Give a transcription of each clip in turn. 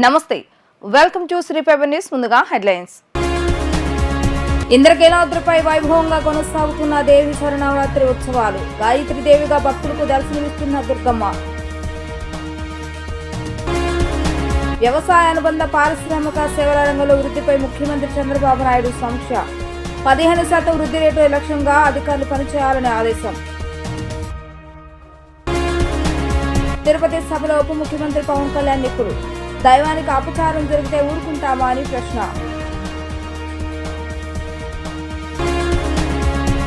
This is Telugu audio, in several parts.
నమస్తే, welcome to Sri paper news. ముందుగా హెడ్లైన్స్. ఇంద్రకీలాద్రిపై వైభవంగా కొనసాగుతున్న దేవి శరణవరాత్రి ఉత్సవాలు. గాయత్రి దేవిగా భక్తులకు దర్శనమిస్తున్న దుర్గమ్మ. వ్యవసాయ అనుబంధ పారిశ్రామిక సేవల రంగంలో వృద్ధిపై ముఖ్యమంత్రి చంద్రబాబు నాయుడు సమీక్ష. 15% వృద్ధి రేటు లక్ష్యంగా అధికారులు పనిచేయాలని ఆదేశం. తిరుపతి సభలో ఉప ముఖ్యమంత్రి పవన్ కళ్యాణ్ నిప్పులు. దైవానికి అపచారం జరిగితే ఊరుకుంటామా అని ప్రశ్న.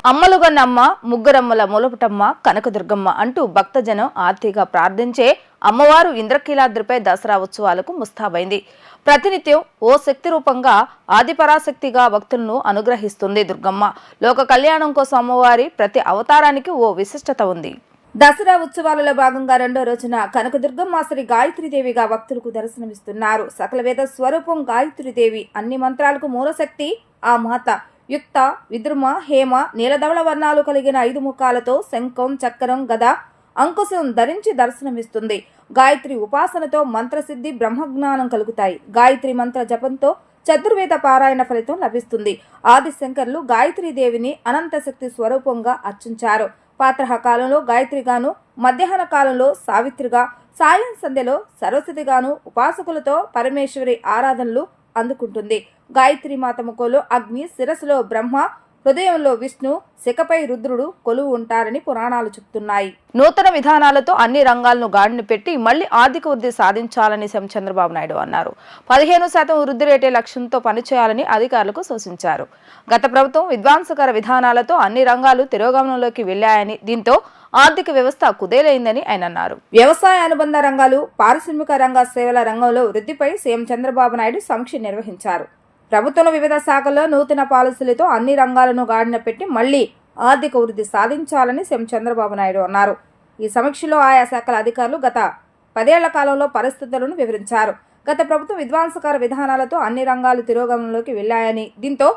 అమ్మలుగన్నమ్మ, ముగ్గురమ్మల మూలపుటమ్మ కనకదుర్గమ్మ అంటూ భక్తజనం ఆర్తిగా ప్రార్థించే అమ్మవారు ఇంద్రకీలాద్రిపై దసరా ఉత్సవాలకు ముస్తాబైంది. ప్రతినిత్యం ఓ శక్తి రూపంగా ఆదిపరాశక్తిగా భక్తులను అనుగ్రహిస్తుంది దుర్గమ్మ. లోక కళ్యాణం కోసం అమ్మవారి ప్రతి అవతారానికి ఓ విశిష్టత ఉంది. దసరా ఉత్సవాలలో భాగంగా రెండో రోజున కనకదుర్గమ్మ శ్రీ గాయత్రీదేవిగా భక్తులకు దర్శనమిస్తున్నారు. సకల వేద స్వరూపం గాయత్రీదేవి. అన్ని మంత్రాలకు మూలశక్తి ఆ మాత. యుక్త, విద్రుమ, హేమ, నీలధవళ వర్ణాలు కలిగిన 5 ముఖాలతో శంఖం, చక్రం, గద, అంకుశం ధరించి దర్శనమిస్తుంది. గాయత్రి ఉపాసనతో మంత్రసిద్ధి, బ్రహ్మజ్ఞానం కలుగుతాయి. గాయత్రి మంత్ర జపంతో చతుర్వేద పారాయణ ఫలితం లభిస్తుంది. ఆదిశంకర్లు గాయత్రీదేవిని అనంత శక్తి స్వరూపంగా అర్చించారు. పాత్రహ కాలంలో గాయత్రిగాను, మధ్యాహ్న కాలంలో సావిత్రిగా, సాయం సంధ్యలో సరస్వతిగాను ఉపాసకులతో పరమేశ్వరి ఆరాధనలు అందుకుంటుంది. గాయత్రి మాత ముఖంలో అగ్ని, శిరస్సులో బ్రహ్మ, హృదయంలో విష్ణు, శిఖపై రుద్రుడు కొలువు ఉంటారని పురాణాలు చెప్తున్నాయి. నూతన విధానాలతో అన్ని రంగాలను గాడిన పెట్టి మళ్లీ ఆర్థిక వృద్ధి సాధించాలని సీఎం చంద్రబాబు నాయుడు అన్నారు. 15% వృద్ధి రేటే లక్ష్యంతో పనిచేయాలని అధికారులకు సూచించారు. గత ప్రభుత్వం విధ్వంసకర విధానాలతో అన్ని రంగాలు తిరోగమనంలోకి వెళ్లాయని, దీంతో ఆర్థిక వ్యవస్థ కుదేలైందని ఆయన అన్నారు. వ్యవసాయ అనుబంధ రంగాలు, పారిశ్రామిక రంగ సేవల రంగంలో వృద్ధిపై సీఎం చంద్రబాబు నాయుడు సమీక్ష నిర్వహించారు. ప్రభుత్వం వివిధ శాఖల్లో నూతన పాలసీలతో అన్ని రంగాలను గాడిన పెట్టి మళ్లీ ఆర్థిక వృద్ధి సాధించాలని సీఎం చంద్రబాబు నాయుడు అన్నారు. ఈ సమీక్షలో ఆయా శాఖల అధికారులు గత 10 ఏళ్ల కాలంలో పరిస్థితులను వివరించారు. గత ప్రభుత్వం విధ్వంసకర విధానాలతో అన్ని రంగాలు తిరోగమనంలోకి వెళ్లాయని, దీంతో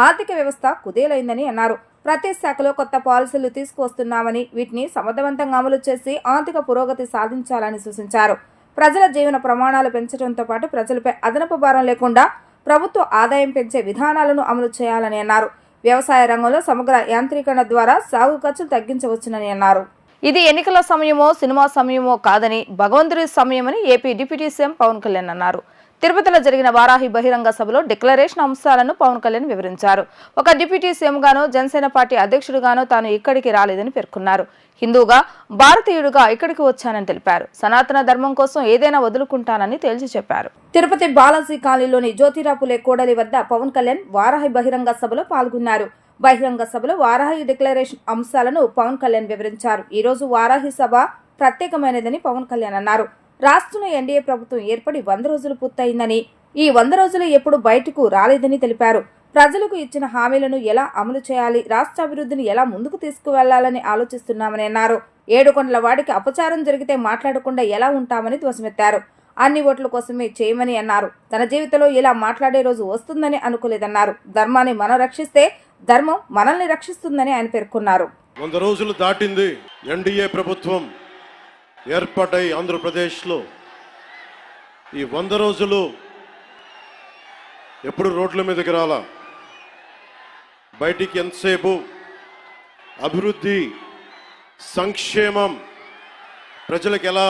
ఆర్థిక వ్యవస్థ కుదేలైందని అన్నారు. ప్రతి శాఖలో కొత్త పాలసీలు తీసుకువస్తున్నామని, వీటిని సమర్థవంతంగా అమలు చేసి ఆర్థిక పురోగతి సాధించాలని సూచించారు. ప్రజల జీవన ప్రమాణాలు పెంచడంతో పాటు ప్రజలపై అదనపు భారం లేకుండా ప్రభుత్వ ఆదాయం పెంచే విధానాలను అమలు చేయాలని అన్నారు. వ్యవసాయ రంగంలో సమగ్ర యాంత్రీకరణ ద్వారా సాగు ఖర్చులు తగ్గించవచ్చునని అన్నారు. ఇది ఎన్నికల సమయమో సినిమా సమయమో కాదని, భగవంతుడి సమయమని AP deputy CM Pawan Kalyan అన్నారు. తిరుపతిలో జరిగిన వారాహి బహిరంగ సభలో డిక్లరేషన్ అంశాలను పవన్ కళ్యాణ్ వివరించారు. ఒక డిప్యూటీ సీఎంగానో, జనసేన పార్టీ అధ్యక్షుడిగానో తాను ఇక్కడికి రాలేదని పేర్కొన్నారు. హిందూగా, భారతీయుడిగా ఇక్కడికి వచ్చానని తెలిపారు. సనాతన ధర్మం కోసం ఏదైనా వదులుకుంటానని తేల్చి చెప్పారు. తిరుపతి బాలాజీ కాలనీలోని జ్యోతిరాపులే కూడలి వద్ద పవన్ కళ్యాణ్ వారాహి బహిరంగ సభలో పాల్గొన్నారు. బహిరంగ సభలో వారాహి డిక్లరేషన్ అంశాలను పవన్ కళ్యాణ్ వివరించారు. ఈ రోజు వారాహి సభ ప్రత్యేకమైనదని పవన్ కళ్యాణ్ అన్నారు. రాష్ట్రంలో ఎన్డీఏ ప్రభుత్వం ఏర్పడి 100 రోజులు పూర్తయిందని, ఈ 100 రోజులు ఎప్పుడు బయటకు రాలేదని తెలిపారు. ప్రజలకు ఇచ్చిన హామీలను ఎలా అమలు చేయాలి, రాష్ట్ర అభివృద్ధిని ఎలా ముందుకు తీసుకువెళ్లాలని ఆలోచిస్తున్నామని అన్నారు. 7 కొండల వాడికి అపచారం జరిగితే మాట్లాడకుండా ఎలా ఉంటామని ధ్వసమెత్తారు. అన్ని ఓట్ల కోసమే చేయమని అన్నారు. తన జీవితంలో ఇలా మాట్లాడే రోజు వస్తుందని అనుకోలేదన్నారు. ధర్మాన్ని మనం రక్షిస్తే ధర్మం మనల్ని రక్షిస్తుందని ఆయన పేర్కొన్నారు. 100 రోజులు దాటింది ఎన్డీఏ ప్రభుత్వం ఏర్పాటై ఆంధ్రప్రదేశ్లో. ఈ 100 రోజులు ఎప్పుడు రోడ్ల మీదకి రాలా, బయటికి ఎంతసేపు అభివృద్ధి, సంక్షేమం, ప్రజలకు ఎలా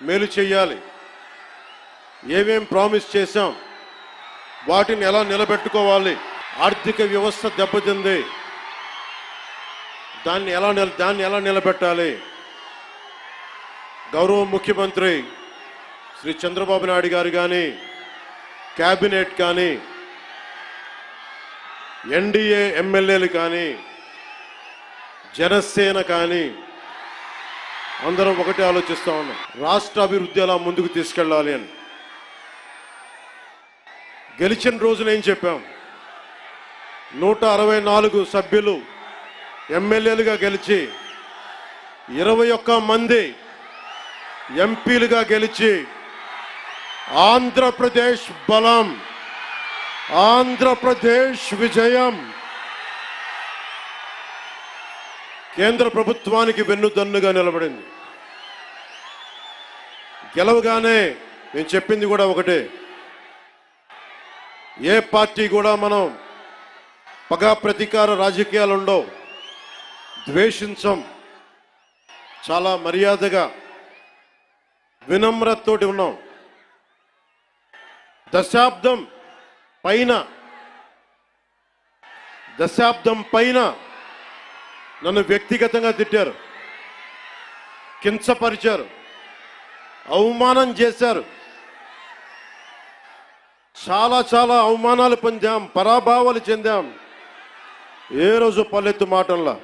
మేలు చేయాలి, ఏమేం ప్రామిస్ చేశాం, వాటిని ఎలా నిలబెట్టుకోవాలి, ఆర్థిక వ్యవస్థ దెబ్బతింది, దాన్ని ఎలా నిలబెట్టాలి, గౌరవ ముఖ్యమంత్రి శ్రీ చంద్రబాబు నాయుడు గారు కానీ, క్యాబినెట్ కానీ, ఎన్డీఏ ఎమ్మెల్యేలు కానీ, జనసేన కానీ అందరం ఒకటే ఆలోచిస్తూ ఉన్నాం. రాష్ట్ర అభివృద్ధి ఎలా ముందుకు తీసుకెళ్ళాలి అని. గెలిచిన రోజున ఏం చెప్పాం? 164 సభ్యులు ఎమ్మెల్యేలుగా గెలిచి 21 మంది ఎంపీలుగా గెలిచి ఆంధ్రప్రదేశ్ బలం, ఆంధ్రప్రదేశ్ విజయం, కేంద్ర ప్రభుత్వానికి వెన్నుదన్నుగా నిలబడింది. గెలవగానే నేను చెప్పింది కూడా ఒకటే, ఏ పార్టీ కూడా మనం పగా ప్రతీకార రాజకీయాలు ఉండవు, ద్వేషించం, చాలా మర్యాదగా వినమ్రతతోటి ఉన్నాం. దశాబ్దం పైన నన్ను వ్యక్తిగతంగా తిట్టారు, కించపరిచారు, అవమానం చేశారు. చాలా చాలా అవమానాలు పొందాం, పరాభావాలు చెందాం. ఏ రోజు పల్లెత్తు మాటల్లా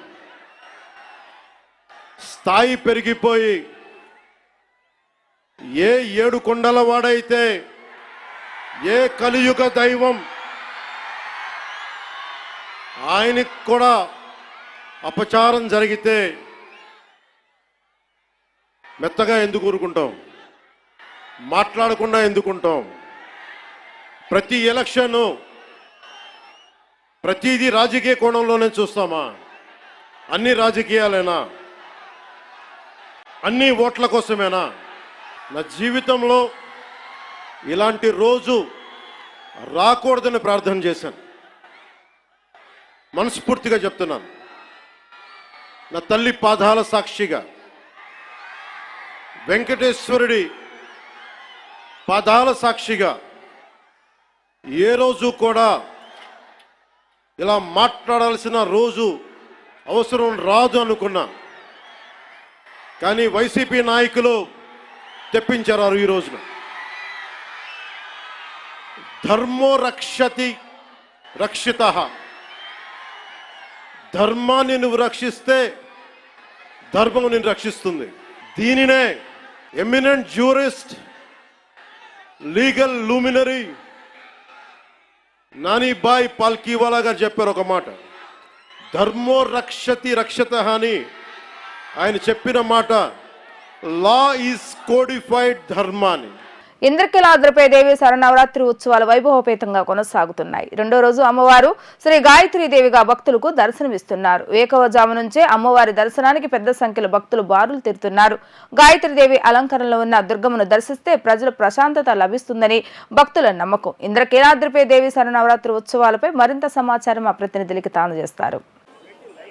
స్థాయి పెరిగిపోయి ఏ 7 కొండల వాడైతే, ఏ కలియుగ దైవం ఆయనకు కూడా అపచారం జరిగితే మెత్తగా ఎందుకు ఊరుకుంటాం, మాట్లాడకుండా ఎందుకుంటాం? ప్రతి ఎలక్షన్ ప్రతిదీ రాజకీయ కోణంలోనే చూస్తామా? అన్ని రాజకీయాలేనా? అన్ని ఓట్ల కోసమేనా? నా జీవితంలో ఇలాంటి రోజు రాకూడదని ప్రార్థన చేశాను. మనస్ఫూర్తిగా చెప్తున్నాను. నా తల్లి పాదాల సాక్షిగా, వెంకటేశ్వరుడి పాదాల సాక్షిగా ఏ రోజు కూడా ఇలా మాట్లాడాల్సిన రోజు అవసరం రాదు అనుకున్నా. కానీ వైసీపీ నాయకులు తెప్పించారు ఈ రోజున. ధర్మో రక్షతి రక్షిత, ధర్మాన్ని నువ్వు రక్షిస్తే ధర్మం నిన్ను రక్షిస్తుంది. దీనినే eminent jurist, legal luminary Nanibhai Palkhivala garu చెప్పారు ఒక మాట. ధర్మో రక్షతి రక్షత అని ఆయన చెప్పిన మాట. లా ఈజ్ కోడిఫైడ్ ధర్మాని. ఇంద్రకీలాద్రిపై దేవి శరన్నవరాత్రి ఉత్సవాలు వైభవపేతంగా కొనసాగుతున్నాయి. రెండో రోజు అమ్మవారు శ్రీ గాయత్రీదేవిగా భక్తులకు దర్శనమిస్తున్నారు. వేకువజాము నుంచే అమ్మవారి దర్శనానికి పెద్ద సంఖ్యలో భక్తులు బారులు తీరుతున్నారు. గాయత్రీదేవి అలంకరణలో ఉన్న దుర్గమ్మను దర్శిస్తే ప్రజల ప్రశాంతత లభిస్తుందని భక్తుల నమ్మకం. ఇంద్రకీలాద్రిపై దేవి శరన్నవరాత్రి ఉత్సవాలపై మరింత సమాచారం మా ప్రతినిధులకి తాను చేస్తారు.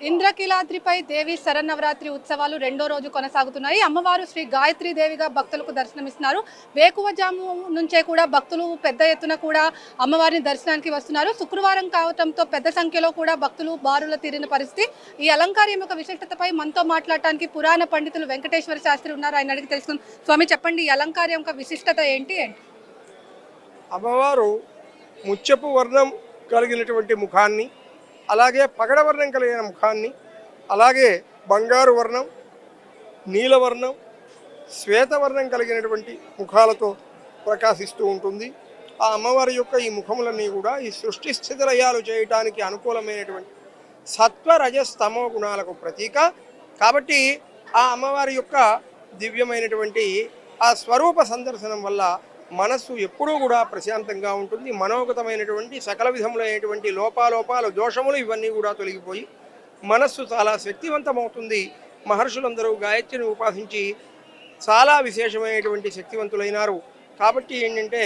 ఇంద్రకీలాద్రిపై దేవి శరన్నవరాత్రి ఉత్సవాలు రెండో రోజు కొనసాగుతున్నాయి. అమ్మవారు శ్రీ గాయత్రీ దేవిగా భక్తులకు దర్శనమిస్తున్నారు. వేకువజాము నుంచే కూడా భక్తులు పెద్ద ఎత్తున కూడా అమ్మవారిని దర్శనానికి వస్తున్నారు. శుక్రవారం కావడంతో పెద్ద సంఖ్యలో కూడా భక్తులు బారుల తీరిన పరిస్థితి. ఈ అలంకారం యొక్క విశిష్టతపై మనతో మాట్లాడటానికి పురాణ పండితులు వెంకటేశ్వర శాస్త్రి ఉన్నారు. ఆయన అడిగి తెలుసుకుందాం. స్వామి, చెప్పండి, ఈ అలంకారం యొక్క విశిష్టత ఏంటి? అమ్మవారు ముత్యపు వర్ణం కలిగినటువంటి ముఖాన్ని, అలాగే పగడవర్ణం కలిగిన ముఖాన్ని, అలాగే బంగారు వర్ణం, నీలవర్ణం, శ్వేతవర్ణం కలిగినటువంటి ముఖాలతో ప్రకాశిస్తూ ఉంటుంది. ఆ అమ్మవారి యొక్క ఈ ముఖములన్నీ కూడా ఈ సృష్టి స్థితిలయాలు చేయటానికి అనుకూలమైనటువంటి సత్వ రజస్తమో గుణాలకు ప్రతీక. కాబట్టి ఆ అమ్మవారి యొక్క దివ్యమైనటువంటి ఆ స్వరూప సందర్శనం వల్ల మనస్సు ఎప్పుడూ కూడా ప్రశాంతంగా ఉంటుంది. మనోగతమైనటువంటి సకల విధములైనటువంటి లోపాలు, దోషములు ఇవన్నీ కూడా తొలగిపోయి మనస్సు చాలా శక్తివంతమవుతుంది. మహర్షులందరూ గాయత్రిని ఉపాసించి చాలా విశేషమైనటువంటి శక్తివంతులైనారు. కాబట్టి ఏంటంటే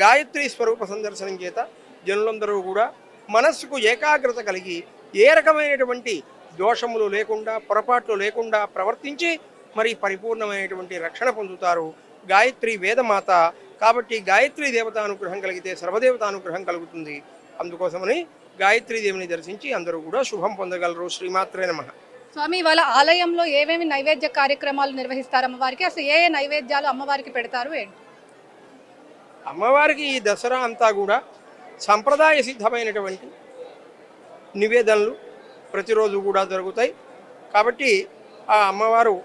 గాయత్రి స్వరూప సందర్శనం చేత జనులందరూ కూడా మనస్సుకు ఏకాగ్రత కలిగి ఏ రకమైనటువంటి దోషములు లేకుండా, పొరపాట్లు లేకుండా ప్రవర్తించి మరి పరిపూర్ణమైనటువంటి రక్షణ పొందుతారు. గాయత్రి వేదమాత కాబట్టి గాయత్రీ దేవతానుగ్రహం కలిగితే సర్వదేవతానుగ్రహం కలుగుతుంది. అందుకోసమని గాయత్రీ దేవిని దర్శించి అందరూ కూడా శుభం పొందగలరు. శ్రీమాత్రే నమః. స్వామి, వాళ్ళ ఆలయంలో ఏమేమి నైవేద్య కార్యక్రమాలు నిర్వహిస్తారు అమ్మవారికి? అసలు ఏ నైవేద్యాలు అమ్మవారికి పెడతారు ఏంటి? అమ్మవారికి ఈ దసరా అంతా కూడా సంప్రదాయ సిద్ధమైనటువంటి నివేదనలు ప్రతిరోజు కూడా జరుగుతాయి. కాబట్టి ఆ అమ్మవారు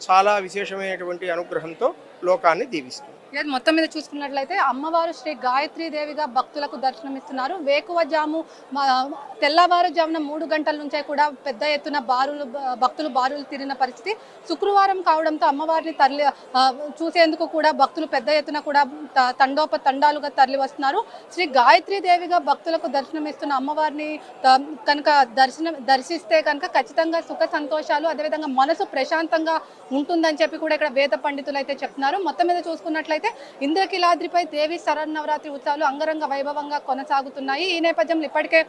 చాలా విశేషమైనటువంటి అనుగ్రహంతో లోకాన్ని దీవిస్తుంది. మొత్తం మీద చూసుకున్నట్లయితే అమ్మవారు శ్రీ గాయత్రీ దేవిగా భక్తులకు దర్శనమిస్తున్నారు. వేకువజాము తెల్లవారుజామున 3 గంటల నుంచే కూడా పెద్ద ఎత్తున భక్తులు బారులు తీరిన పరిస్థితి. శుక్రవారం కావడంతో అమ్మవారిని చూసేందుకు కూడా భక్తులు పెద్ద ఎత్తున కూడా తండోపతండాలుగా తరలి వస్తున్నారు. శ్రీ గాయత్రీ దేవిగా భక్తులకు దర్శనమిస్తున్న అమ్మవారిని కనుక దర్శిస్తే కనుక ఖచ్చితంగా సుఖ సంతోషాలు, అదేవిధంగా మనసు ప్రశాంతంగా ఉంటుందని చెప్పి కూడా ఇక్కడ వేద పండితులు అయితే చెప్తున్నారు. మొత్తం మీద చూసుకున్నట్లయితే చూసినట్లయితే ఇంద్రకీలాద్రిపై దేవి శరన్నవరాత్రి ఉత్సవాలు అంగరంగ వైభవంగా కొనసాగుతున్నాయి. ఈ నేపథ్యంలో ఇప్పటికే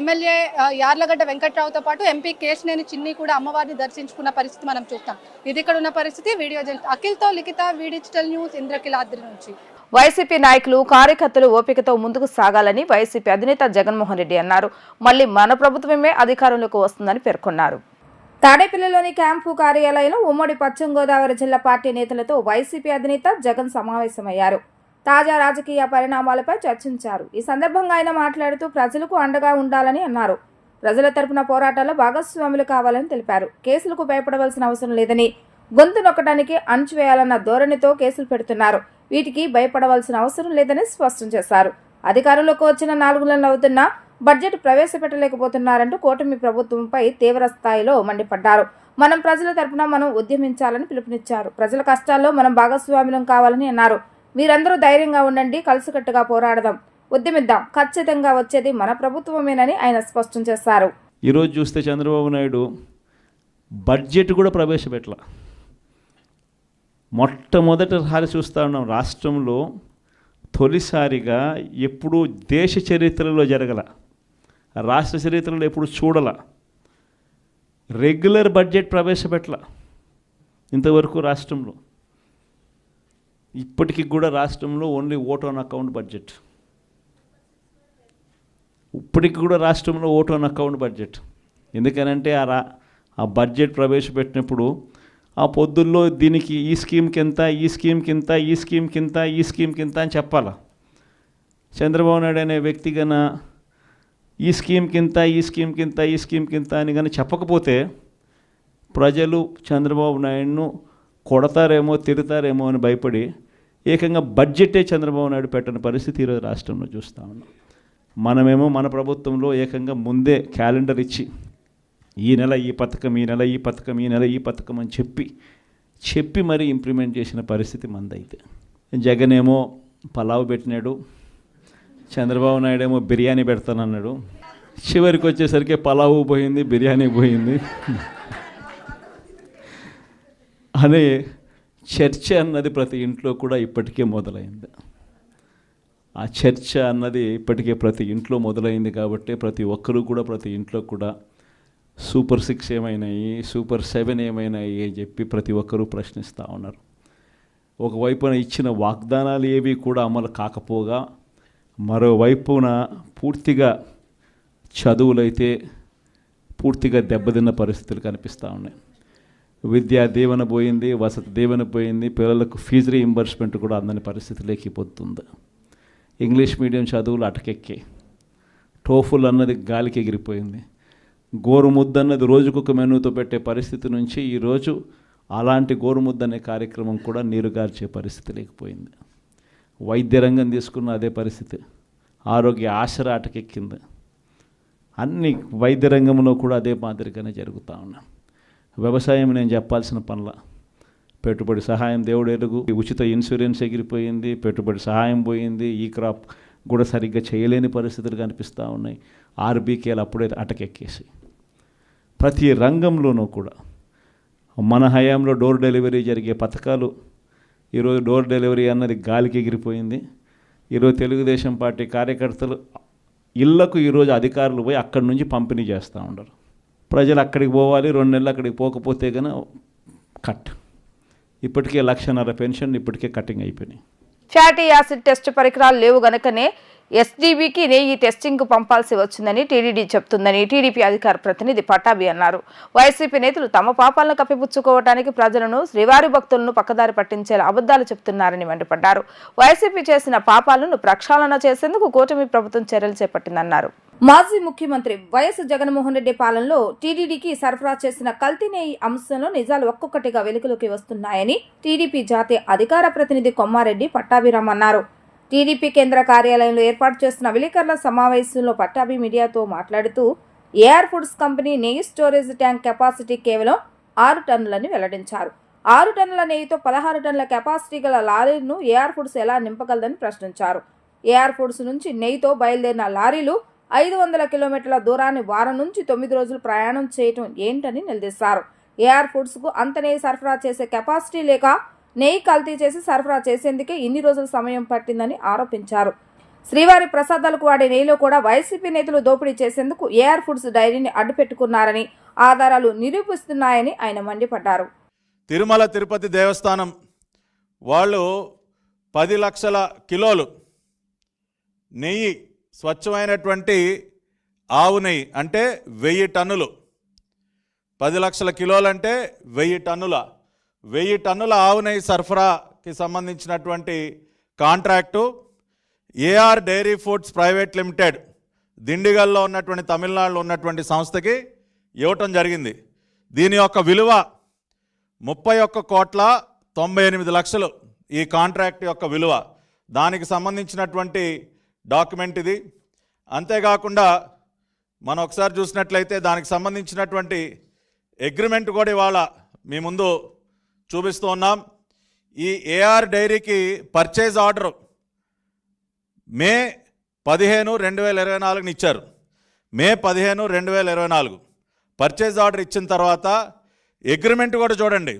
ఎమ్మెల్యే యార్లగడ్డ వెంకట్రావుతో పాటు ఎంపీ కేశినేని చిన్ని కూడా అమ్మవారిని దర్శించుకున్న పరిస్థితి మనం చూస్తాం. ఇది ఇక్కడ ఉన్న పరిస్థితి. వీడియో జర్నలిస్ట్ అఖిల్తో లిఖిత, డిజిటల్ న్యూస్, ఇంద్రకీలాద్రి నుంచి. వైసీపీ నాయకులు కార్యకర్తలు ఓపికతో ముందుకు సాగాలని వైసీపీ అధినేత జగన్మోహన్ రెడ్డి అన్నారు. మళ్లీ మన ప్రభుత్వమే అధికారంలోకి వస్తుందని పేర్కొన్నారు. తాడేపల్లిలోని క్యాంపు కార్యాలయంలో ఉమ్మడి పశ్చిమ గోదావరి జిల్లా పార్టీ నేతలతో వైసీపీ అధినేత జగన్ సమావేశమయ్యారు. తాజా రాజకీయ పరిణామాలపై చర్చించారు. ఈ సందర్భంగా ఆయన మాట్లాడుతూ ప్రజలకు అండగా ఉండాలని అన్నారు. ప్రజల తరపున పోరాటాల్లో భాగస్వాములు కావాలని తెలిపారు. కేసులకు భయపడవలసిన అవసరం లేదని, గొంతు నొక్కడానికి అణచివేయాలన్న ధోరణితో కేసులు పెడుతున్నారు. వీటికి భయపడవలసిన అవసరం లేదని స్పష్టం చేశారు. అధికారంలోకి వచ్చిన 4 నెలలు అవుతున్నా బడ్జెట్ ప్రవేశపెట్టలేకపోతున్నారంటూ కూటమి ప్రభుత్వంపై తీవ్ర స్థాయిలో మండిపడ్డారు. మనం ప్రజల తరపున మనం ఉద్యమించాలని పిలుపునిచ్చారు. ప్రజల కష్టాల్లో మనం భాగస్వామ్యం కావాలని అన్నారు. మీరందరూ ధైర్యంగా ఉండండి, కలిసికట్టుగా పోరాడదాం, ఉద్యమిద్దాం, ఖచ్చితంగా వచ్చేది మన ప్రభుత్వమేనని ఆయన స్పష్టం చేశారు. ఈరోజు చూస్తే చంద్రబాబు నాయుడు బడ్జెట్ కూడా ప్రవేశపెట్టల. మొట్టమొదటిసారి చూస్తూ ఉన్నాం రాష్ట్రంలో, తొలిసారిగా ఎప్పుడూ దేశ చరిత్రలో జరగల, రాష్ట్ర చరిత్రలో ఎప్పుడు చూడల, రెగ్యులర్ బడ్జెట్ ప్రవేశపెట్టల ఇంతవరకు రాష్ట్రంలో. ఇప్పటికి కూడా రాష్ట్రంలో only vote on account budget. ఇప్పటికి కూడా రాష్ట్రంలో ఓట్ ఆన్ అకౌంట్ బడ్జెట్. ఎందుకనంటే ఆ బడ్జెట్ ప్రవేశపెట్టినప్పుడు ఆ పొద్దుల్లో దీనికి ఈ స్కీమ్కి ఎంత, ఈ స్కీమ్కి ఇంత, ఈ స్కీమ్కి ఇంత, ఈ స్కీమ్కి ఇంత అని చెప్పాలా. చంద్రబాబు నాయుడు అనే వ్యక్తి గన ఈ స్కీమ్కి ఇంత, ఈ స్కీమ్కి ఇంత, ఈ స్కీమ్కి ఇంత అని కానీ చెప్పకపోతే ప్రజలు చంద్రబాబు నాయుడును కొడతారేమో, తిడతారేమో అని భయపడి ఏకంగా బడ్జెటే చంద్రబాబు నాయుడు పెట్టని పరిస్థితి ఈరోజు రాష్ట్రంలో చూస్తూ ఉన్నాం. మనమేమో మన ప్రభుత్వంలో ఏకంగా ముందే క్యాలెండర్ ఇచ్చి ఈ నెల ఈ పథకం, ఈ నెల ఈ పథకం, ఈ నెల ఈ పథకం అని చెప్పి మరీ ఇంప్లిమెంట్ చేసిన పరిస్థితి మందైతే. జగన్ ఏమో పలావ్ పెట్టినాడు, చంద్రబాబు నాయుడు ఏమో బిర్యానీ పెడతానన్నాడు. చివరికి వచ్చేసరికి పలావు పోయింది, బిర్యానీ పోయింది అనే చర్చ అన్నది ప్రతి ఇంట్లో కూడా ఇప్పటికే మొదలైంది. ఆ చర్చ అన్నది ఇప్పటికే ప్రతి ఇంట్లో మొదలైంది కాబట్టి ప్రతి ఒక్కరూ కూడా ప్రతి ఇంట్లో కూడా సూపర్ 6 ఏమైనాయి, సూపర్ 7 ఏమైనాయి అని చెప్పి ప్రతి ఒక్కరూ ప్రశ్నిస్తూ ఉన్నారు. ఒకవైపున ఇచ్చిన వాగ్దానాలు ఏవి కూడా అమలు కాకపోగా, మరోవైపున పూర్తిగా చదువులైతే పూర్తిగా దెబ్బతిన్న పరిస్థితులు కనిపిస్తూ ఉన్నాయి. విద్యా దీవెన పోయింది, వసతి దీవెన పోయింది, పిల్లలకు ఫీజు రీయింబర్స్మెంట్ కూడా అందని పరిస్థితిలోకి పోతుంది. ఇంగ్లీష్ మీడియం చదువులు అటకెక్కి, టోఫుల్ అన్నది గాలికి ఎగిరిపోయింది. గోరుముద్ద అన్నది రోజుకొక మెనూతో పెట్టే పరిస్థితి నుంచి ఈరోజు అలాంటి గోరుముద్ద అనే కార్యక్రమం కూడా నీరుగార్చే పరిస్థితి లేకపోయింది. వైద్య రంగం తీసుకున్న అదే పరిస్థితి. ఆరోగ్య ఆసరా అటకెక్కింది. అన్ని వైద్య రంగంలో కూడా అదే మాదిరిగానే జరుగుతూ ఉన్నాయి. వ్యవసాయం నేను చెప్పాల్సిన పనుల, పెట్టుబడి సహాయం దేవుడు ఎరుగు, ఉచిత ఇన్సూరెన్స్ ఎగిరిపోయింది, పెట్టుబడి సహాయం పోయింది, ఈ క్రాప్ కూడా సరిగ్గా చేయలేని పరిస్థితులు కనిపిస్తూ ఉన్నాయి. ఆర్బీకేలు అప్పుడే అటకెక్కేసి ప్రతి రంగంలోనూ కూడా మన హయాంలో డోర్ డెలివరీ జరిగే పథకాలు ఈరోజు డోర్ డెలివరీ అన్నది గాలికి ఎగిరిపోయింది. ఈరోజు తెలుగుదేశం పార్టీ కార్యకర్తలు ఇళ్లకు ఈరోజు అధికారులు పోయి అక్కడి నుంచి పంపిణీ చేస్తూ ఉండరు. ప్రజలు అక్కడికి పోవాలి, 2 నెలలు అక్కడికి పోకపోతే కనుక కట్. ఇప్పటికే 1,50,000 పెన్షన్ ఇప్పటికే కటింగ్ అయిపోయినాయి. ఫ్యాటీ యాసిడ్ టెస్ట్ పరికరాలు లేవు గనుకనే ఎస్డీబీకి ఈ టెస్టింగ్ కు పంపాల్సి వచ్చిందని టీడీడీ చెప్తుందని టీడీపీ అధికార ప్రతినిధి పట్టాభి అన్నారు. వైసీపీ నేతలు తమ పాపాలను కప్పిపుచ్చుకోవడానికి ప్రజలను, శ్రీవారి భక్తులను పక్కదారి పట్టించేలా అబద్ధాలు చెప్తున్నారని మండిపడ్డారు. వైసీపీ చేసిన పాపాలను ప్రక్షాళన చేసేందుకు కూటమి ప్రభుత్వం చర్యలు చేపట్టిందన్నారు. మాజీ ముఖ్యమంత్రి వైఎస్ జగన్మోహన్ రెడ్డి పాలనలో టీడీడీకి సరఫరా చేసిన కల్తీ నెయ్యి అంశంలో నిజాలు ఒక్కొక్కటిగా వెలుగులోకి వస్తున్నాయని టీడీపీ జాతీయ అధికార ప్రతినిధి కొమ్మారెడ్డి పట్టాభిరామ్ అన్నారు. టీడీపీ కేంద్ర కార్యాలయంలో ఏర్పాటు చేసిన విలేకరుల సమావేశంలో పట్టాభి మీడియాతో మాట్లాడుతూ ఏఆర్ ఫుడ్స్ కంపెనీ నెయ్యి స్టోరేజ్ ట్యాంక్ కెపాసిటీ కేవలం 6 టన్నులని వెల్లడించారు. 6 టన్నుల నెయ్యితో 16 టన్నుల కెపాసిటీ గల లారీలను ఏఆర్ ఫుడ్స్ ఎలా నింపగలదని ప్రశ్నించారు. ఏఆర్ ఫుడ్స్ నుంచి నెయ్యితో బయలుదేరిన లారీలు 500 కిలోమీటర్ల దూరాన్ని వారం నుంచి 9 రోజులు ప్రయాణం చేయటం ఏంటని నిలదీశారు. ఏఆర్ ఫుడ్స్ కు అంత నెయ్యి సరఫరా చేసే కెపాసిటీ లేక నెయ్యి కల్తీ చేసి సరఫరా చేసేందుకే ఇన్ని రోజుల సమయం పట్టిందని ఆరోపించారు. శ్రీవారి ప్రసాదాలకు వాడే నెయ్యిలో కూడా వైసీపీ నేతలు దోపిడీ చేసేందుకు ఏఆర్ ఫుడ్స్ డైరీని అడ్డుపెట్టుకున్నారని ఆధారాలు నిరూపిస్తున్నాయని ఆయన మండిపడ్డారు. తిరుమల తిరుపతి దేవస్థానం వాళ్ళు 10 లక్షల కిలోలు నెయ్యి, స్వచ్ఛమైనటువంటి ఆవు నెయ్యి అంటే 1000 టన్నులు, 10 లక్షల కిలోలు అంటే 1000 టన్నుల ఆవు నెయ్యి సరఫరాకి సంబంధించినటువంటి contract AR dairy foods private limited దిండిగల్లో ఉన్నటువంటి తమిళనాడులో ఉన్నటువంటి సంస్థకి ఇవ్వటం జరిగింది. దీని యొక్క విలువ 31,98,00,000 ఈ కాంట్రాక్ట్ యొక్క విలువ. దానికి సంబంధించినటువంటి డాక్యుమెంట్ ఇది. అంతేకాకుండా మనం ఒకసారి చూసినట్లయితే దానికి సంబంధించినటువంటి అగ్రిమెంట్ కూడా ఇవాళ మీ ముందు చూపిస్తూ ఉన్నాం. ఈ ఏఆర్ డైరీకి పర్చేజ్ ఆర్డర్ మే 15, 2024 ఇచ్చారు. మే 15, 2024 పర్చేజ్ ఆర్డర్ ఇచ్చిన తర్వాత అగ్రిమెంట్ కూడా చూడండి.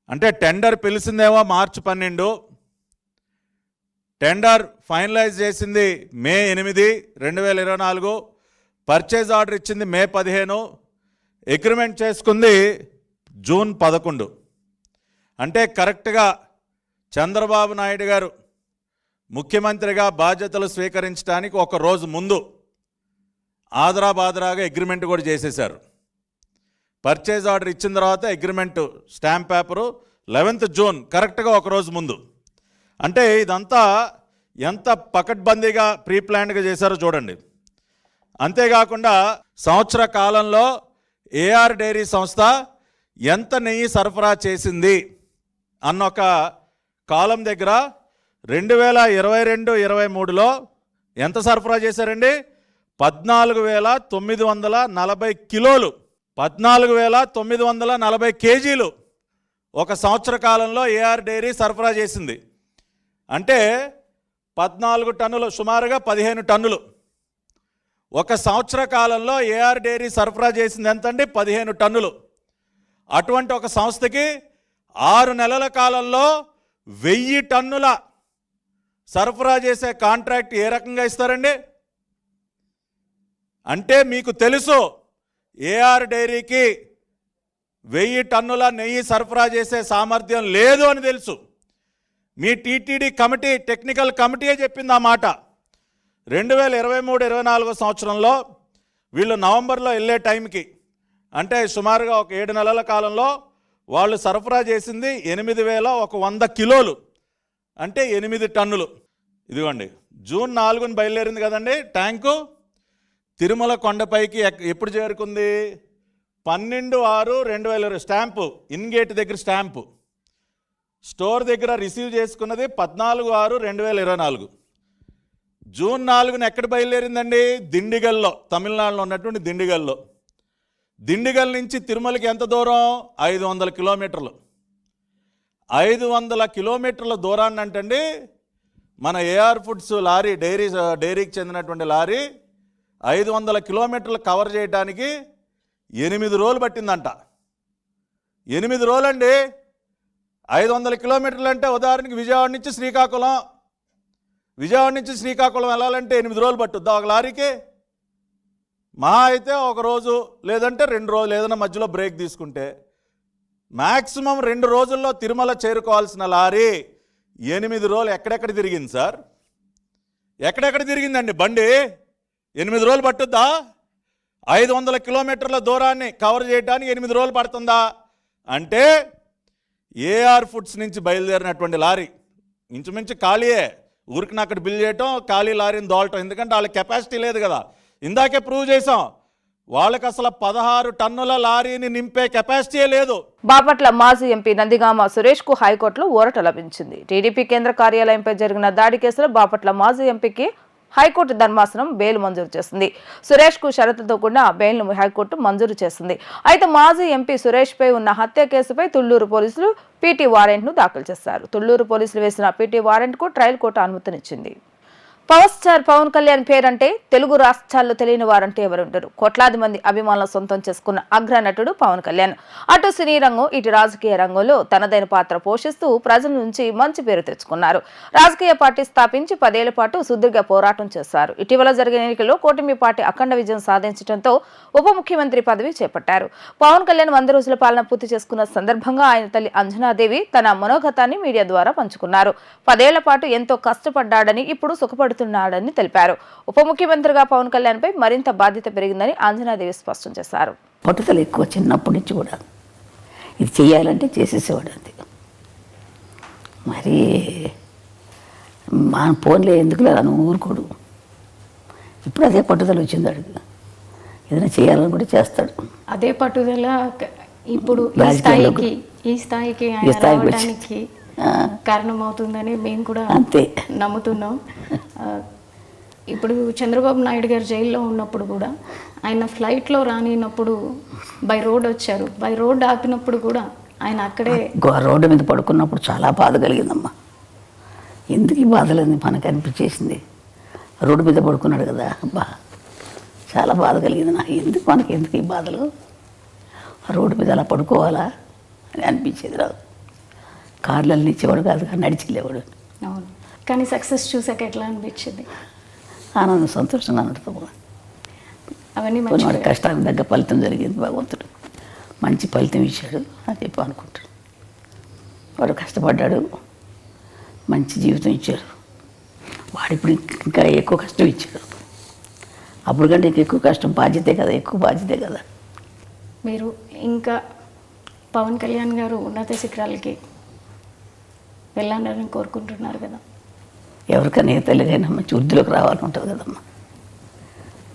అంటే టెండర్ పిలిచిందేమో మార్చి 12, టెండర్ ఫైనలైజ్ చేసింది మే 8, 2024, పర్చేజ్ ఆర్డర్ ఇచ్చింది మే 15, అగ్రిమెంట్ చేసుకుంది జూన్ 11. అంటే కరెక్ట్గా చంద్రబాబు నాయుడు గారు ముఖ్యమంత్రిగా బాధ్యతలు స్వీకరించడానికి ఒక రోజు ముందు ఆదరాబాదరాగా అగ్రిమెంట్ కూడా చేసేశారు. పర్చేజ్ ఆర్డర్ ఇచ్చిన తర్వాత agreement stamp paper 11th June, కరెక్ట్గా ఒక రోజు ముందు. అంటే ఇదంతా ఎంత పకడ్బందీగా ప్రీ ప్లాన్డ్గా చేశారో చూడండి. అంతేకాకుండా సంవత్సర కాలంలో ఏఆర్ డైరీ సంస్థ ఎంత నెయ్యి సరఫరా చేసింది అన్న ఒక కాలం దగ్గర 2022-23లో ఎంత సరఫరా చేశారండి? 14,940 కిలోలు, 14,940 కేజీలు ఒక సంవత్సర కాలంలో ఏఆర్ డైరీ సరఫరా చేసింది. అంటే 14 టన్నులు, సుమారుగా 15 టన్నులు ఒక సంవత్సర కాలంలో ఏఆర్ డైరీ సరఫరా చేసింది ఎంతండి? 15 టన్నులు. అటువంటి ఒక సంస్థకి 6 నెలల కాలంలో 1000 టన్నుల సరఫరా చేసే కాంట్రాక్ట్ ఏ రకంగా ఇస్తారండి? అంటే మీకు తెలుసు ఏఆర్ డైరీకి 1000 టన్నుల నెయ్యి సరఫరా చేసే సామర్థ్యం లేదు అని తెలుసు. మీ టీటీడీ కమిటీ, టెక్నికల్ కమిటీయే చెప్పింది ఆ మాట. 2023-24 సంవత్సరంలో వీళ్ళు నవంబర్లో వెళ్ళే టైంకి, అంటే సుమారుగా ఒక 7 నెలల కాలంలో వాళ్ళు సరఫరా చేసింది 8,100 కిలోలు, అంటే 8 టన్నులు. ఇదిగోండి, జూన్ 4న బయలుదేరింది కదండి ట్యాంకు. తిరుమల కొండపైకి ఎప్పుడు చేరుకుంది? 12/6/2020 స్టాంపు, ఇన్గేట్ దగ్గర స్టాంపు. స్టోర్ దగ్గర రిసీవ్ చేసుకున్నది 14/6/2024. జూన్ 4న ఎక్కడ బయలుదేరిందండి? దిండిగల్లో, తమిళనాడులో ఉన్నటువంటి దిండిగల్లో. దిండిగల్ నుంచి తిరుమలకి ఎంత దూరం? 500 కిలోమీటర్లు. 500 కిలోమీటర్ల దూరాన్ని అంటండి మన ఏఆర్ ఫుడ్స్ లారీ, డైరీకి చెందినటువంటి లారీ 500 కిలోమీటర్లు కవర్ చేయడానికి 8 రోజులు పట్టిందంట. 8 రోజులండి. 500 కిలోమీటర్లు అంటే ఉదాహరణకి విజయవాడ నుంచి శ్రీకాకుళం వెళ్ళాలంటే 8 రోజులు పట్టుద్దా ఒక లారీకి? మహా అయితే ఒక రోజు, లేదంటే 2 రోజులు, ఏదైనా మధ్యలో బ్రేక్ తీసుకుంటే మ్యాక్సిమం 2 రోజుల్లో తిరుమల చేరుకోవాల్సిన లారీ 8 రోజులు ఎక్కడెక్కడ తిరిగింది సార్? ఎక్కడెక్కడ తిరిగిందండి బండి? 8 రోజులు పట్టుద్దా? 500 కిలోమీటర్ల దూరాన్ని కవర్ చేయడానికి 8 రోజులు పడుతుందా? అంటే ఏఆర్ ఫుడ్స్ నుంచి బయలుదేరినటువంటి లారీ ఇంచుమించు ఖాళీయే. ఊరికి అక్కడ బిల్ చేయటం, ఖాళీ లారీని దోలటం. ఎందుకంటే వాళ్ళకి కెపాసిటీ లేదు కదా. ఇందాకే ప్రూవ్ చేసాం, వాళ్ళకి అసలు 16 టన్నుల లారీని నింపే కెపాసిటీ లేదు. బాపట్ల మాజీ ఎంపీ నందిగామ సురేష్ కు హైకోర్టులో ఊరట లభించింది. టీడీపీ కేంద్ర కార్యాలయంపై జరిగిన దాడి కేసులో బాపట్ల మాజీ ఎంపీకి హైకోర్టు ధర్మాసనం బెయిల్ మంజూరు చేసింది. సురేష్ కు షరతుతో కూడిన బెయిల్ను హైకోర్టు మంజూరు చేసింది. అయితే మాజీ ఎంపీ సురేష్ పై ఉన్న హత్య కేసుపై తుళ్లూరు పోలీసులు పీటీ వారెంట్ ను దాఖలు చేశారు. తుళ్లూరు పోలీసులు వేసిన పీటీ వారెంట్ కు ట్రయల్ కోర్టు అనుమతినిచ్చింది. పవర్ స్టార్ పవన్ కళ్యాణ్ పేరంటే తెలుగు రాష్ట్రాల్లో తెలియని వారంటే ఎవరుండరు. కోట్లాది మంది అభిమానుల సొంతం చేసుకున్న అగ్ర నటుడు పవన్ కళ్యాణ్. అటు సినీ రంగం, ఇటు రాజకీయ రంగంలో తనదైన పాత్ర పోషిస్తూ ప్రజల నుంచి మంచి పేరు తెచ్చుకున్నారు. రాజకీయ పార్టీ స్థాపించి 10 ఏళ్ల పాటు సుదీర్ఘ పోరాటం చేశారు. ఇటీవల జరిగిన ఎన్నికల్లో కూటమి పార్టీ అఖండ విజయం సాధించడంతో ఉప ముఖ్యమంత్రి పదవి చేపట్టారు. పవన్ కళ్యాణ్ 100 రోజుల పాలన పూర్తి చేసుకున్న సందర్భంగా ఆయన తల్లి అంజనాదేవి తన మనోగతాన్ని మీడియా ద్వారా పంచుకున్నారు. 10 ఏళ్ల పాటు ఎంతో కష్టపడ్డాడని, ఇప్పుడు సుఖపడుతున్నాడని తెలిపారు. ఉప ముఖ్యమంత్రిగా పవన్ కళ్యాణ్ పై మరింత బాధ్యత పెరిగిందని అంజనాదేవి స్పష్టం చేశారు. పట్టుదల ఎక్కువ, చిన్నప్పటి నుంచి కూడా ఇది చేయాలంటే చేసేసేవాడు అంతే. మరి మా ఫోన్లో ఎందుకు అని ఊరుకోడు. ఇప్పుడు అదే పట్టుదల వచ్చింది అడిగి, ఏదైనా చేయాలని కూడా చేస్తాడు. అదే పట్టుదల ఇప్పుడు ఈ స్థాయికి ఆయన రావడానికి కారణమవుతుందని మేము కూడా అంతే నమ్ముతున్నాం. ఇప్పుడు చంద్రబాబు నాయుడు గారు జైల్లో ఉన్నప్పుడు కూడా ఆయన ఫ్లైట్లో రానినప్పుడు బై రోడ్ వచ్చారు. బై రోడ్ ఆపినప్పుడు కూడా ఆయన అక్కడే రోడ్డు మీద పడుకున్నప్పుడు చాలా బాధ కలిగిందమ్మా. ఎందుకు ఈ బాధలేని మనకు అనిపించేసింది. రోడ్డు మీద పడుకున్నాడు కదా, అబ్బా చాలా బాధ కలిగింది. నాకు ఎందుకు ఈ బాధలు, రోడ్డు మీద అలా పడుకోవాలా అని అనిపించేది. రాదు కార్లలో ఇచ్చేవాడు కాదు, నడిచి వెళ్ళేవాడు. అవును, కానీ సక్సెస్ చూసాక ఎట్లా అనిపించింది? ఆనందం, సంతోషంగా నడుతాము. అవన్నీ వాడి కష్టానికి తగ్గ ఫలితం జరిగింది. భగవంతుడు మంచి ఫలితం ఇచ్చాడు అని చెప్పి అనుకుంటాడు. వాడు కష్టపడ్డాడు, మంచి జీవితం ఇచ్చాడు. వాడు ఇప్పుడు ఇంకా ఎక్కువ కష్టం ఇచ్చాడు. అప్పుడు కంటే ఎక్కువ కష్టం బాధ్యతే కదా, ఎక్కువ బాధ్యతే కదా. మీరు ఇంకా పవన్ కళ్యాణ్ గారు ఉన్నత శిఖరాలకి వెళ్ళాలని కోరుకుంటున్నారు కదా. ఎవరికైనా ఏ తల్లిదైనా మంచి వృద్ధిలోకి రావాలని ఉంటుంది కదమ్మా.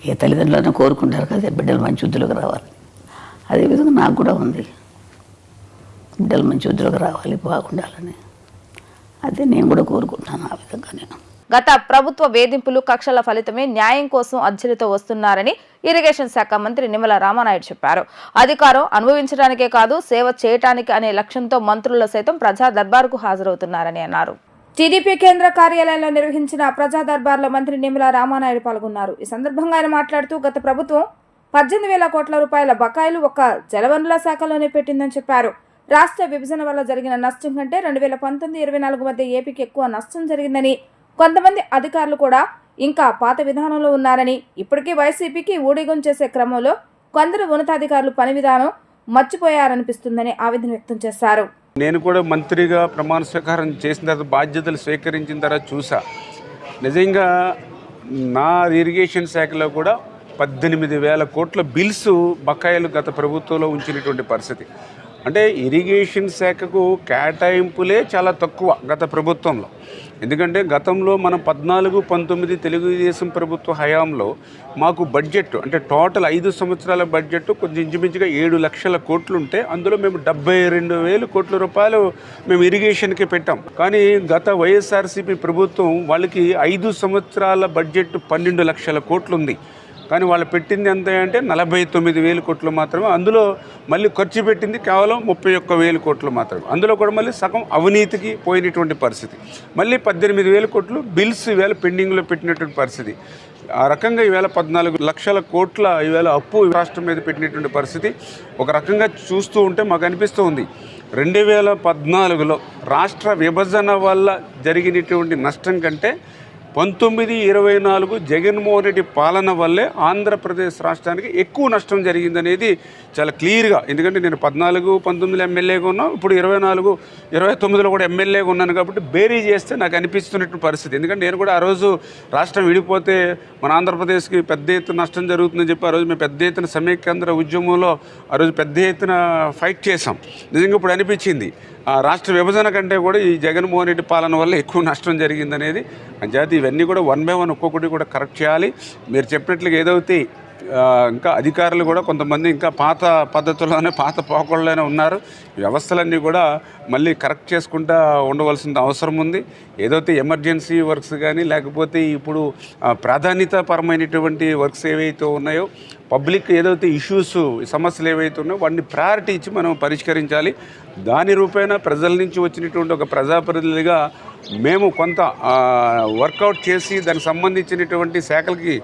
ఏ తల్లిదండ్రులైనా కోరుకుంటారు కదా బిడ్డలు మంచి వృద్ధిలోకి రావాలి. అదేవిధంగా నాకు కూడా ఉంది, బిడ్డలు మంచి వృద్ధిలోకి రావాలి, బాగుండాలని. అదే నేను కూడా కోరుకుంటున్నాను. ఆ విధంగా నేను గత ప్రభుత్వ వేధింపులు, కక్షల ఫలితమే న్యాయం కోసం అర్జీలతో వస్తున్నారని ఇరిగేషన్ శాఖ మంత్రి నిమ్మల రామానాయుడు చెప్పారు. అధికారం అనుభవించడానికే కాదు, సేవ చేయటానికి అనే లక్ష్యంతో మంత్రులు సైతం ప్రజా దర్బారుకు హాజరవుతున్నారని అన్నారు. టీడీపీ కేంద్ర కార్యాలయంలో నిర్వహించిన ప్రజా దర్బార్లో మంత్రి నిమ్మల రామానాయుడు పాల్గొన్నారు. ఈ సందర్భంగా ఆయన మాట్లాడుతూ గత ప్రభుత్వం 18,000 కోట్ల రూపాయల బకాయిలు ఒక్క జలవనరుల శాఖలోనే పెట్టిందని చెప్పారు. రాష్ట్ర విభజన వల్ల జరిగిన నష్టం కంటే 2019-24 మధ్య ఏపీకి ఎక్కువ నష్టం జరిగిందని, కొంతమంది అధికారులు కూడా ఇంకా పాత విధానంలో ఉన్నారని, ఇప్పటికీ వైసీపీకి ఊడిగం చేసే క్రమంలో కొందరు ఉన్నతాధికారులు పని విధానం మర్చిపోయారనిపిస్తుందని ఆవేదన వ్యక్తం చేశారు. నేను కూడా మంత్రిగా ప్రమాణ స్వీకారం చేసిన తర్వాత, బాధ్యతలు స్వీకరించిన తర్వాత చూసా. నిజంగా నా ఇరిగేషన్ శాఖలో కూడా 18,000 కోట్ల బిల్స్ బకాయిలు గత ప్రభుత్వంలో ఉంచినటువంటి పరిస్థితి. అంటే ఇరిగేషన్ శాఖకు కేటాయింపులే చాలా తక్కువ గత ప్రభుత్వంలో. ఎందుకంటే గతంలో మనం 14-19 తెలుగుదేశం ప్రభుత్వ హయాంలో మాకు బడ్జెట్, అంటే టోటల్ 5 సంవత్సరాల బడ్జెట్ కొంచెం ఇంచుమించుగా 7 లక్షల కోట్లు ఉంటే అందులో మేము 72,000 కోట్ల రూపాయలు మేము ఇరిగేషన్కి పెట్టాం. కానీ గత వైఎస్ఆర్సీపీ ప్రభుత్వం వాళ్ళకి 5 సంవత్సరాల బడ్జెట్ 12 లక్షల కోట్లు ఉంది. కానీ వాళ్ళు పెట్టింది ఎంత అంటే 49,000 కోట్లు మాత్రమే. అందులో మళ్ళీ ఖర్చు పెట్టింది కేవలం 31,000 కోట్లు మాత్రమే. అందులో కూడా మళ్ళీ సగం అవినీతికి పోయినటువంటి పరిస్థితి. మళ్ళీ 18,000 కోట్లు బిల్స్ ఈవేళ పెండింగ్లో పెట్టినటువంటి పరిస్థితి. ఆ రకంగా ఈవేళ 14 లక్షల కోట్ల ఈవేళ అప్పు రాష్ట్రం మీద పెట్టినటువంటి పరిస్థితి. ఒక రకంగా చూస్తూ ఉంటే మాకు అనిపిస్తూ ఉంది, 2014లో రాష్ట్ర విభజన వల్ల జరిగినటువంటి నష్టం కంటే 19-24 జగన్మోహన్ రెడ్డి పాలన వల్లే ఆంధ్రప్రదేశ్ రాష్ట్రానికి ఎక్కువ నష్టం జరిగిందనేది చాలా క్లియర్గా. ఎందుకంటే నేను 14-19 ఎమ్మెల్యేగా ఉన్నాను, ఇప్పుడు 24-29లో కూడా ఎమ్మెల్యేగా ఉన్నాను. కాబట్టి బేరీ చేస్తే నాకు అనిపిస్తున్నటువంటి పరిస్థితి. ఎందుకంటే నేను కూడా ఆ రోజు రాష్ట్రం విడిపోతే మన ఆంధ్రప్రదేశ్కి పెద్ద ఎత్తున నష్టం జరుగుతుందని చెప్పి ఆ రోజు మేము పెద్ద ఎత్తున సమైక్యాంధ్ర ఉద్యమంలో ఆ రోజు పెద్ద ఎత్తున ఫైట్ చేసాం. నిజంగా ఇప్పుడు అనిపించింది, రాష్ట్ర విభజన కంటే కూడా ఈ జగన్మోహన్ రెడ్డి పాలన వల్ల ఎక్కువ నష్టం జరిగిందనేది. అంచేత ఇవన్నీ కూడా 1 by 1 ఒక్కొక్కటి కూడా కరెక్ట్ చేయాలి. మీరు చెప్పినట్లుగా ఏదైతే ఇంకా అధికారులు కూడా కొంతమంది ఇంకా పాత పద్ధతుల్లోనే, పాత పోకళ్ళలోనే ఉన్నారు. వ్యవస్థలన్నీ కూడా మళ్ళీ కరెక్ట్ చేసుకుంటూ ఉండవలసిన అవసరం ఉంది. ఏదైతే ఎమర్జెన్సీ వర్క్స్ కానీ, లేకపోతే ఇప్పుడు ప్రాధాన్యతాపరమైనటువంటి వర్క్స్ ఏవైతే ఉన్నాయో, పబ్లిక్ ఏదైతే ఇష్యూస్, సమస్యలు ఏవైతే ఉన్నాయో వాటిని ప్రయారిటీ ఇచ్చి మనం పరిష్కరించాలి. దాని రూపేణా ప్రజల నుంచి వచ్చినటువంటి ఒక ప్రజాప్రతినిధిగా మేము కొంత వర్కౌట్ చేసి దానికి సంబంధించినటువంటి శాఖలకి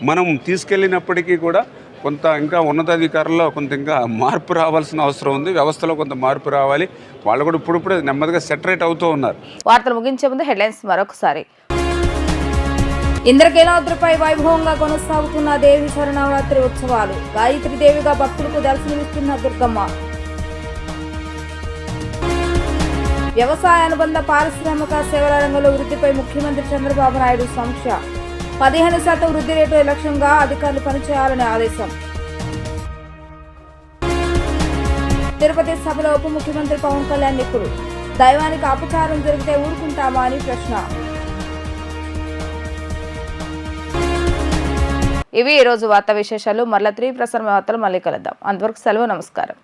మనం తీసుకెళ్ళినప్పటికీ కూడా కొంత ఇంకా ఉన్నతాధికారుల్లో కొంత ఇంకా మార్పు రావాల్సిన అవసరం ఉంది. వ్యవస్థలో కొంత మార్పు రావాలి. వాళ్ళు కూడా ఇప్పుడిప్పుడే నెమ్మదిగా సెటరేట్ అవుతూ ఉన్నారు. వార్తలు ముగించే ముందు హెడ్లైన్స్ మరొకసారి. ఇంద్రకీలాద్రిపై వైభవంగా కొనసాగుతున్న దేవి శరణవరాత్రి ఉత్సవాలు. గాయత్రీదేవిగా భక్తులకు దర్శనమిస్తున్న దుర్గమ్మ. వ్యవసాయ అనుబంధ పారిశ్రామిక సేవల రంగంలో వృద్ధిపై ముఖ్యమంత్రి చంద్రబాబు నాయుడు సమీక్ష. 15% వృద్ధి రేటు లక్ష్యంగా అధికారులు పనిచేయాలని ఆదేశం. తిరుపతి సభలో ఉప ముఖ్యమంత్రి పవన్ కళ్యాణ్ నిప్పులు. దైవానికి అపచారం జరిగితే ఊరుకుంటామా అని ప్రశ్న. ఇవి ఈరోజు వార్తా విశేషాలు. మరలా 3 ప్రసారం వార్తలు మళ్ళీ కలుద్దాం. అంతవరకు సెలవు. నమస్కారం.